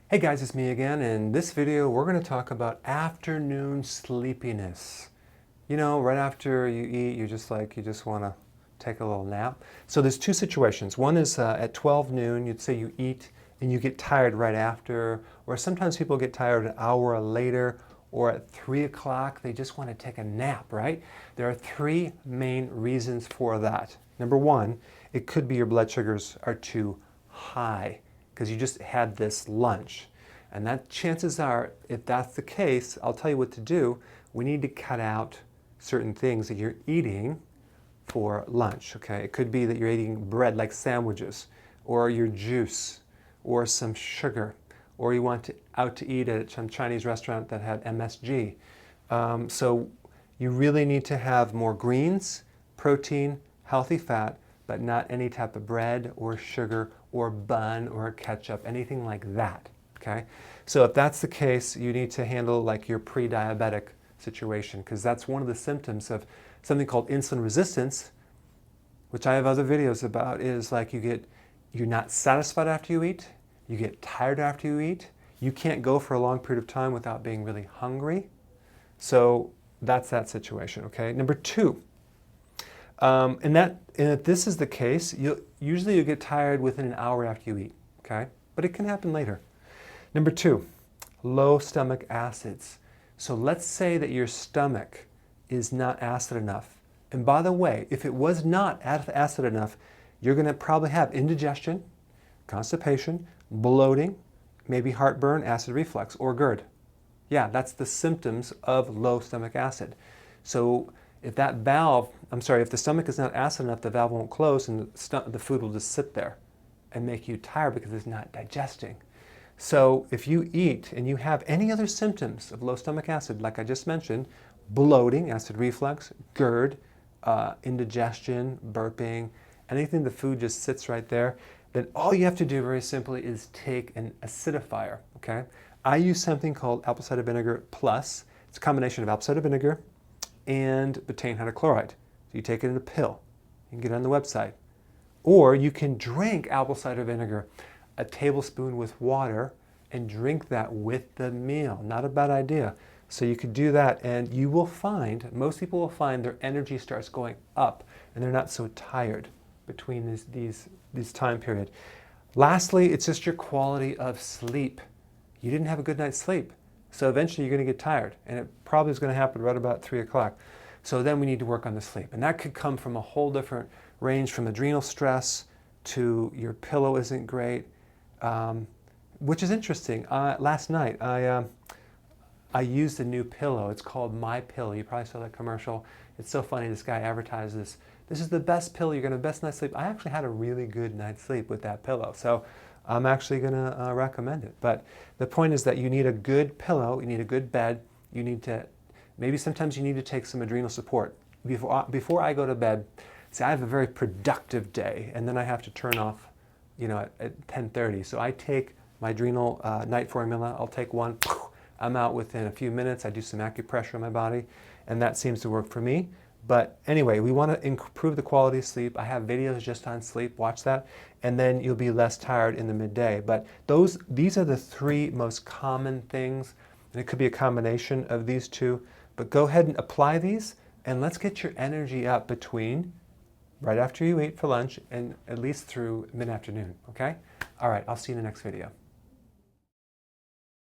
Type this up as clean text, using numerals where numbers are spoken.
Hey guys, it's me again. In this video, we're going to talk about afternoon sleepiness. You know, right after you eat, you just want to take a little nap. So there's two situations. One is at 12 noon, you'd say you eat and you get tired right after, or sometimes people get tired an hour later, or at 3 o'clock, they just want to take a nap, right? There are three main reasons for that. Number one, it could be your blood sugars are too high, because you just had this lunch. And that chances are, if that's the case, I'll tell you what to do. We need to cut out certain things that you're eating for lunch, okay? It could be that you're eating bread like sandwiches, or your juice, or some sugar, or you want out to eat at some Chinese restaurant that had MSG. So you really need to have more greens, protein, healthy fat, but not any type of bread or sugar or bun or ketchup, anything like that, okay? So if that's the case, you need to handle like your pre-diabetic situation, because that's one of the symptoms of something called insulin resistance, which I have other videos about. Is like you're not satisfied after you eat, you get tired after you eat, you can't go for a long period of time without being really hungry. So that's that situation, okay? Number two, and if this is the case, usually you get tired within an hour after you eat, okay? But it can happen later. Number two, low stomach acids. So let's say that your stomach is not acid enough. And by the way, if it was not acid enough, you're going to probably have indigestion, constipation, bloating, maybe heartburn, acid reflux, or GERD. Yeah, that's the symptoms of low stomach acid. So if the stomach is not acid enough, the valve won't close and the food will just sit there and make you tired because it's not digesting. So if you eat and you have any other symptoms of low stomach acid, like I just mentioned, bloating, acid reflux, GERD, indigestion, burping, anything the food just sits right there, then all you have to do very simply is take an acidifier, okay? I use something called apple cider vinegar plus. It's a combination of apple cider vinegar and betaine hydrochloride. So you take it in a pill. You can get it on the website. Or you can drink apple cider vinegar, a tablespoon with water, and drink that with the meal. Not a bad idea. So you could do that, and you will find, most people will find their energy starts going up and they're not so tired between these time period. Lastly, it's just your quality of sleep. You didn't have a good night's sleep. So eventually you're going to get tired, and it probably is going to happen right about 3 o'clock. So then we need to work on the sleep. And that could come from a whole different range, from adrenal stress to your pillow isn't great, which is interesting. Last night I used a new pillow. It's called My Pillow. You probably saw that commercial. It's so funny. This guy advertises, this is the best pillow. You're going to have the best night's sleep. I actually had a really good night's sleep with that pillow. So I'm actually going to recommend it. But the point is that you need a good pillow. You need a good bed. You need to, maybe sometimes you need to take some adrenal support. Before I go to bed, see, I have a very productive day, and then I have to turn off, at 10:30. So I take my adrenal night formula. I'll take one. I'm out within a few minutes. I do some acupressure on my body, and that seems to work for me. But anyway, we want to improve the quality of sleep. I have videos just on sleep. Watch that, and then you'll be less tired in the midday. But these are the three most common things, and it could be a combination of these two. But go ahead and apply these, and let's get your energy up between right after you eat for lunch and at least through mid-afternoon, okay? All right, I'll see you in the next video.